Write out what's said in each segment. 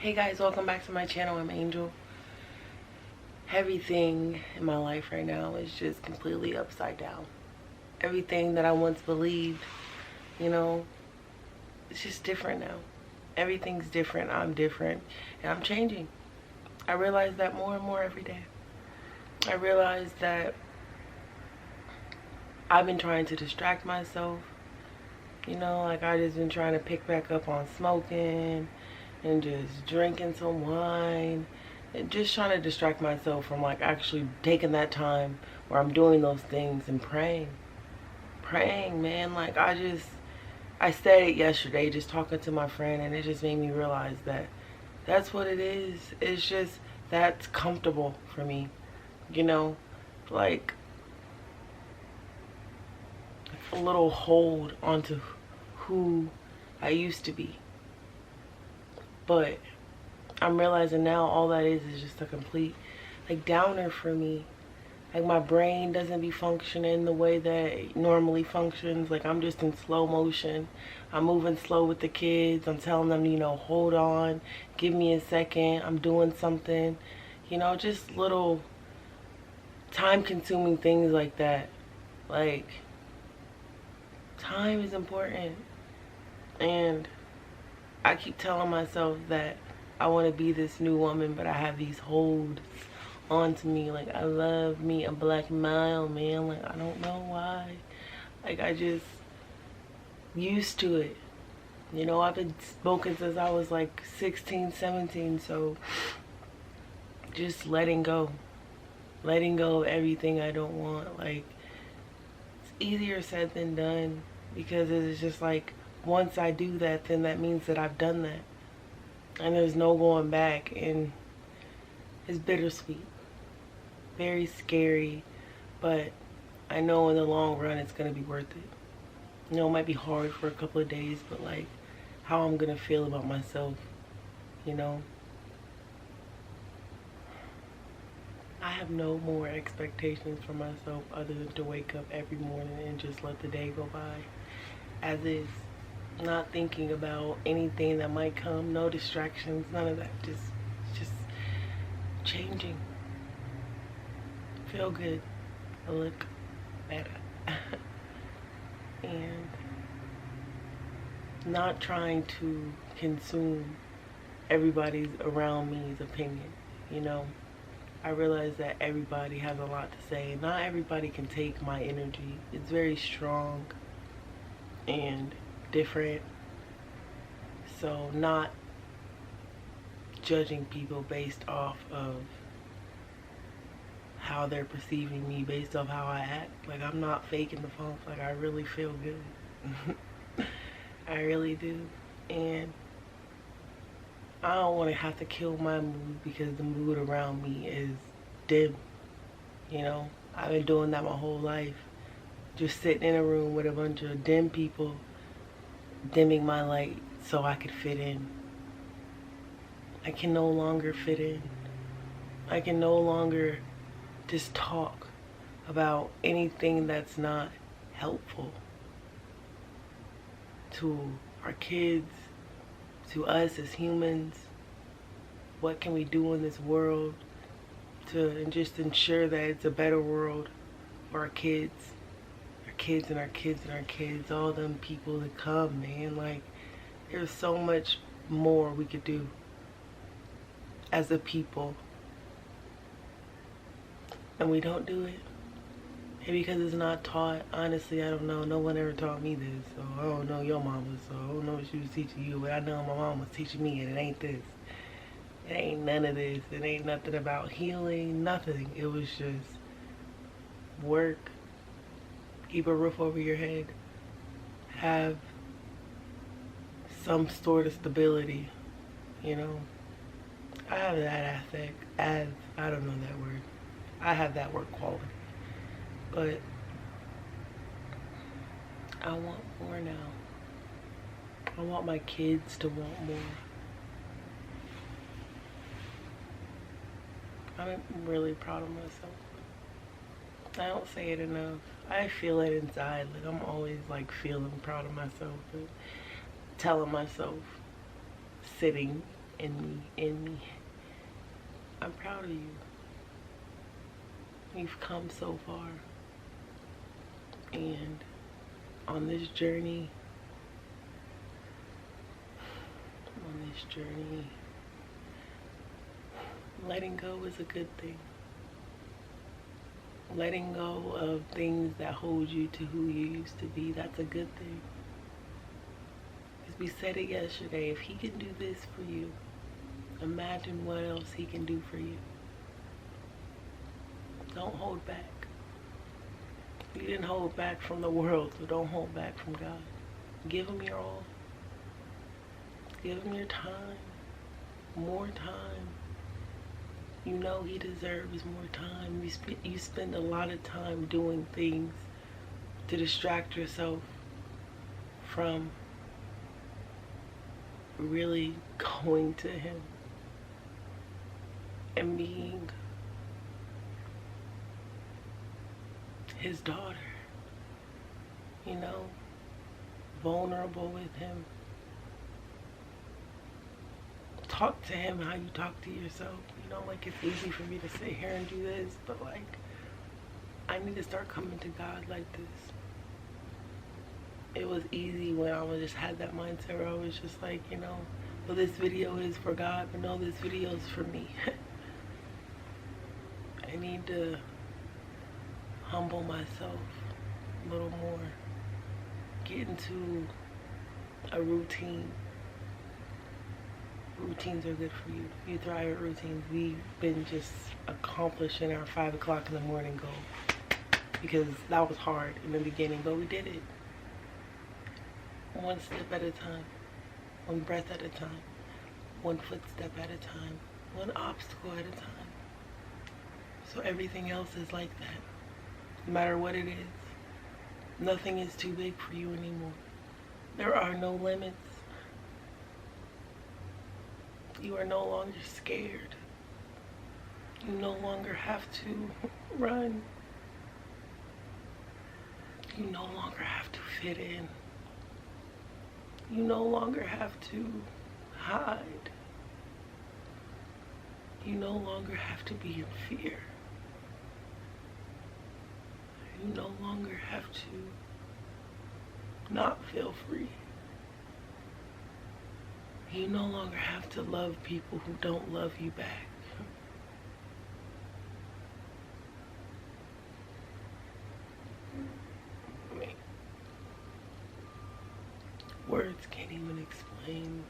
Hey guys, welcome back to my channel. I'm Angel. Everything in my life right now is just completely upside down. Everything that I once believed, you know, it's just different now. Everything's different. I'm different and I'm changing. I realize that more and more every day. I realize that I've been trying to distract myself. Like I just been trying to pick back up on smoking and just drinking some wine and just trying to distract myself from like actually taking that time where I'm doing those things and praying, man. Like I said it yesterday just talking to my friend, and it just made me realize that that's what it is. It's just that's comfortable for me, you know like a little hold onto who I used to be. But I'm realizing now all that is just a complete like downer for me. Like my brain doesn't be functioning the way that it normally functions. Like I'm just in slow motion. I'm moving slow with the kids. I'm telling them, hold on, give me a second. I'm doing something. Just little time consuming things like that. Like time is important. And I keep telling myself that I want to be this new woman, but I have these holds onto me. Like, I love me a black male, man. Like, I don't know why. Like, I just used to it. I've been smoking since I was like 16, 17. So just letting go. Letting go of everything I don't want. Like, it's easier said than done, because it's just like, once I do that, then that means that I've done that. And there's no going back, and it's bittersweet. Very scary, but I know in the long run it's gonna be worth it. It might be hard for a couple of days, but like how I'm gonna feel about myself, I have no more expectations for myself other than to wake up every morning and just let the day go by as is. Not thinking about anything that might come, no distractions, none of that. Just changing. Feel good. Look better. And not trying to consume everybody's around me's opinion. I realize that everybody has a lot to say. Not everybody can take my energy. It's very strong and different. So not judging people based off of how they're perceiving me, based off how I act. Like, I'm not faking the funk. Like, I really feel good. I really do. And I don't want to have to kill my mood because the mood around me is dim. I've been doing that my whole life. Just sitting in a room with a bunch of dim people, dimming my light so I could fit in. I can no longer fit in. I can no longer just talk about anything that's not helpful to our kids, to us as humans. What can we do in this world to just ensure that it's a better world for our kids and our kids and our kids, all them people that come, man. Like, there's so much more we could do as a people, and we don't do it. Maybe because it's not taught. Honestly, I don't know. No one ever taught me this, so I don't know your mama, so I don't know what she was teaching you, but I know my mom was teaching me, and it ain't this. It ain't none of this. It ain't nothing about healing, nothing. It was just work, keep a roof over your head, have some sort of stability, I have that aspect. I don't know that word. I have that work quality. But I want more now. I want my kids to want more. I'm really proud of myself. I don't say it enough. I feel it inside. Like, I'm always like feeling proud of myself, but telling myself, sitting in me. I'm proud of you. You've come so far. And on this journey, letting go is a good thing. Letting go of things that hold you to who you used to be, that's a good thing. Because we said it yesterday, if he can do this for you, imagine what else he can do for you. Don't hold back. You didn't hold back from the world, so don't hold back from God. Give him your all. Give him your time. More time. You know he deserves more time. You spend a lot of time doing things to distract yourself from really going to him and being his daughter, you know, vulnerable with him. Talk to him how you talk to yourself. You know, like, it's easy for me to sit here and do this, but like, I need to start coming to God like this. It was easy when I just had that mindset where I was just like, you know, well, this video is for God, but no, this video is for me. I need to humble myself a little more, get into a routine. Routines are good for you. You thrive at routines. We've been just accomplishing our 5 o'clock in the morning goal because that was hard in the beginning, but we did it. One step at a time, one breath at a time, one footstep at a time, one obstacle at a time. So everything else is like that. No matter what it is, nothing is too big for you anymore. There are no limits. You are no longer scared. You no longer have to run. You no longer have to fit in. You no longer have to hide. You no longer have to be in fear. You no longer have to not feel free. You no longer have to love people who don't love you back. I mean, words can't even explain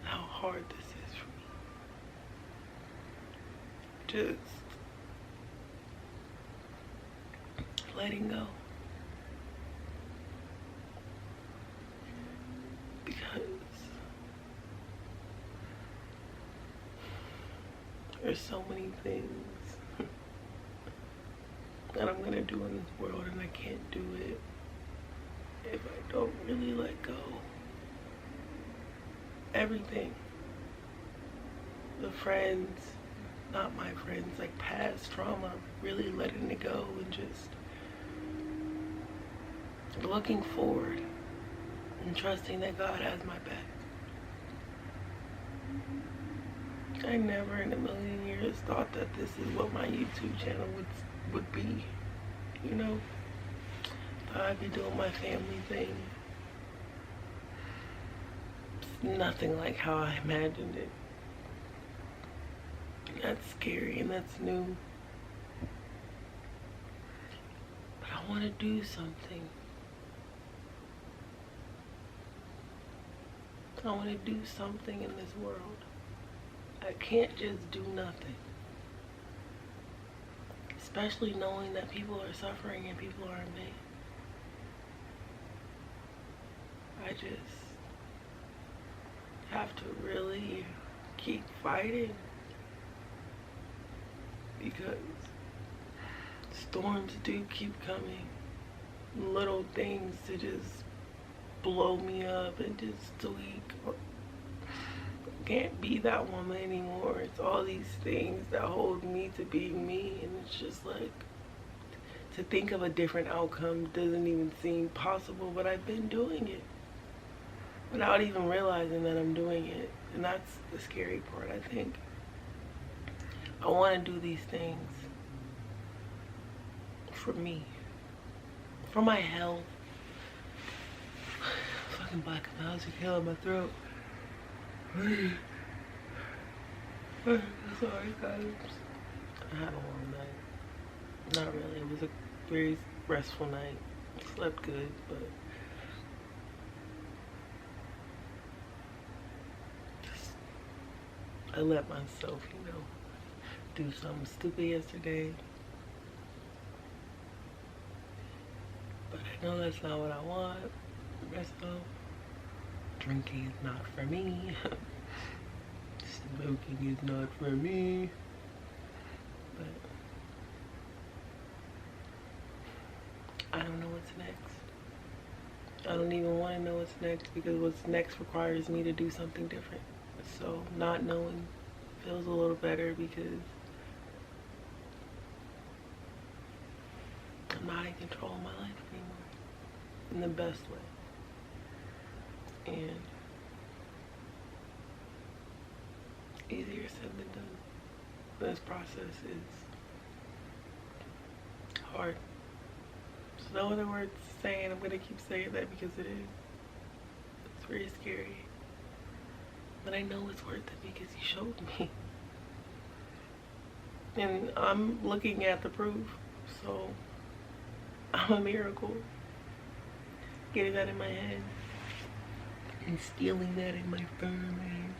how hard this is for me. Just letting go. Because there's so many things that I'm gonna do in this world, and I can't do it if I don't really let go. Everything. The friends, not my friends, like past trauma, really letting it go and just looking forward and trusting that God has my back. I never in a million years thought that this is what my YouTube channel would be, you know? Thought I'd be doing my family thing. It's nothing like how I imagined it. That's scary and that's new. But I want to do something. I want to do something in this world. I can't just do nothing. Especially knowing that people are suffering and people are in pain. I just have to really keep fighting. Because storms do keep coming. Little things to just blow me up and just tweak. Can't be that woman anymore. It's all these things that hold me to being me, and it's just like, to think of a different outcome doesn't even seem possible, but I've been doing it. without even realizing that I'm doing it. And that's the scary part, I think. I want to do these things for me, for my health. Fucking black clouds are killing my throat. Sorry, guys. I had a long night. Not really. It was a very restful night. Slept good, but just I let myself, do something stupid yesterday. But I know that's not what I want for myself. Drinking is not for me. Smoking is not for me. But I don't know what's next. I don't even want to know what's next, because what's next requires me to do something different. So not knowing feels a little better, because I'm not in control of my life anymore in the best way. And easier said than done. This process is hard. There's no other words saying. I'm gonna keep saying that because it is. It's very scary. But I know it's worth it because you showed me. And I'm looking at the proof. So I'm a miracle. Getting that in my head. Instilling that in my firm hand.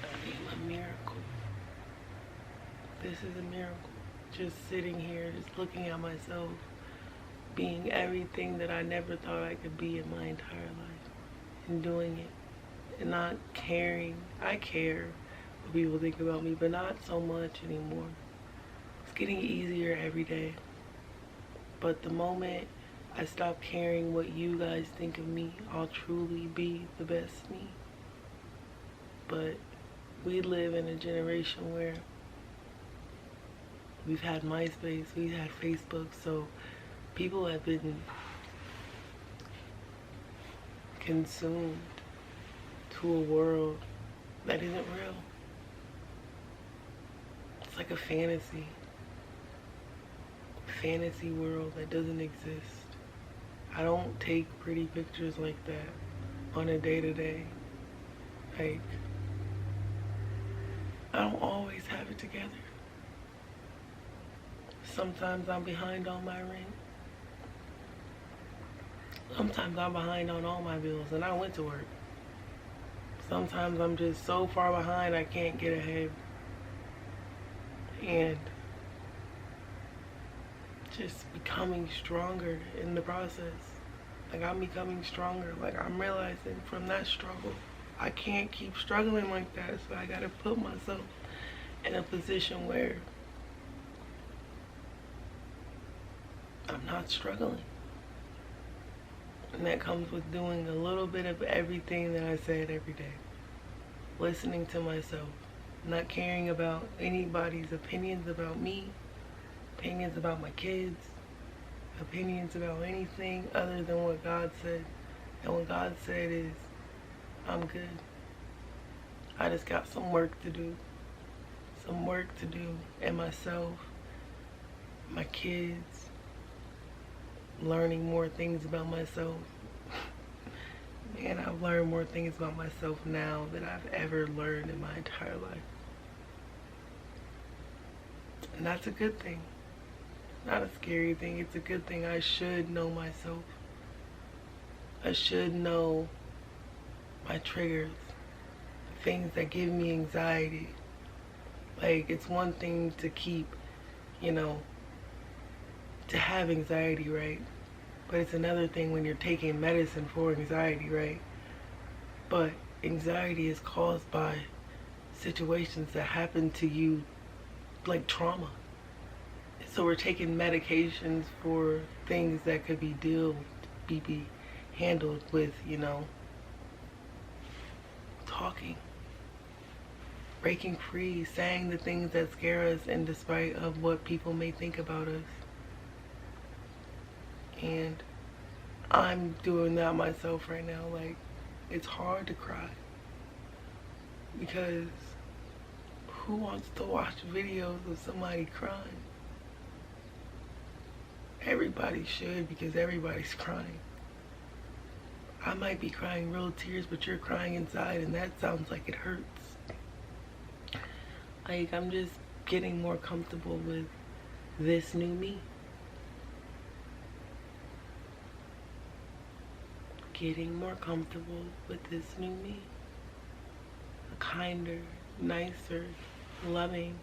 I am a miracle. This is a miracle. Just sitting here, just looking at myself, being everything that I never thought I could be in my entire life, and doing it, and not caring. I care what people think about me, but not so much anymore. It's getting easier every day. But the moment I stop caring what you guys think of me, I'll truly be the best me. But we live in a generation where we've had MySpace, we've had Facebook, so people have been consumed to a world that isn't real. It's like a fantasy world that doesn't exist. I don't take pretty pictures like that on a day-to-day. Like, I don't always have it together. Sometimes I'm behind on my rent. Sometimes I'm behind on all my bills and I went to work. Sometimes I'm just so far behind I can't get ahead. And just becoming stronger in the process. Like, I'm becoming stronger. Like, I'm realizing from that struggle, I can't keep struggling like that. So I gotta put myself in a position where I'm not struggling. And that comes with doing a little bit of everything that I said every day. Listening to myself. Not caring about anybody's opinions about me. Opinions about my kids. Opinions about anything other than what God said. And what God said is, I'm good. I just got some work to do. Some work to do in myself, my kids, learning more things about myself. Man, I've learned more things about myself now than I've ever learned in my entire life. And that's a good thing. Not a scary thing, it's a good thing. I should know myself. I should know my triggers, the things that give me anxiety. Like, it's one thing to keep, to have anxiety, right? But it's another thing when you're taking medicine for anxiety, right? But anxiety is caused by situations that happen to you, like trauma. So we're taking medications for things that could be handled with, talking, breaking free, saying the things that scare us in despite of what people may think about us. And I'm doing that myself right now. Like, it's hard to cry because who wants to watch videos of somebody crying? Everybody should, because everybody's crying. I might be crying real tears, but you're crying inside, and that sounds like it hurts. Like, I'm just getting more comfortable with this new me. Getting more comfortable with this new me. A kinder, nicer, loving,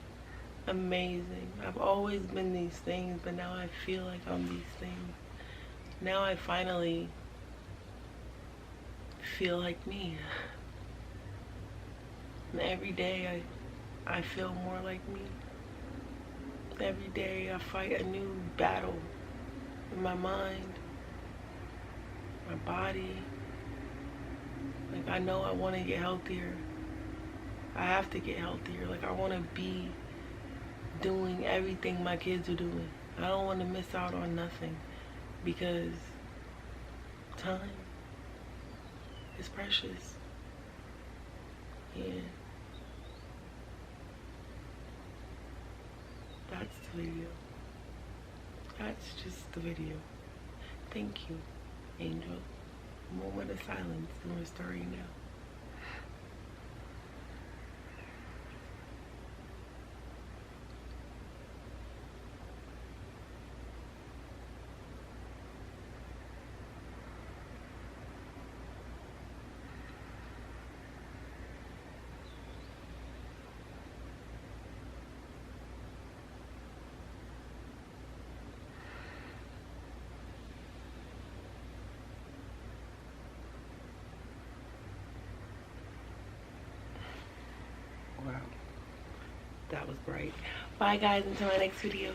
amazing. I've always been these things, but now I feel like I'm these things. Now I finally feel like me. And every day I feel more like me. Every day I fight a new battle in my mind, my body. Like, I know I want to get healthier. I have to get healthier. Like, I want to be doing everything my kids are doing. I don't want to miss out on nothing, because time is precious. Yeah. That's the video. That's just the video. Thank you, Angel. Moment of silence, and we're starting now. Wow, that was bright. Bye guys, until my next video.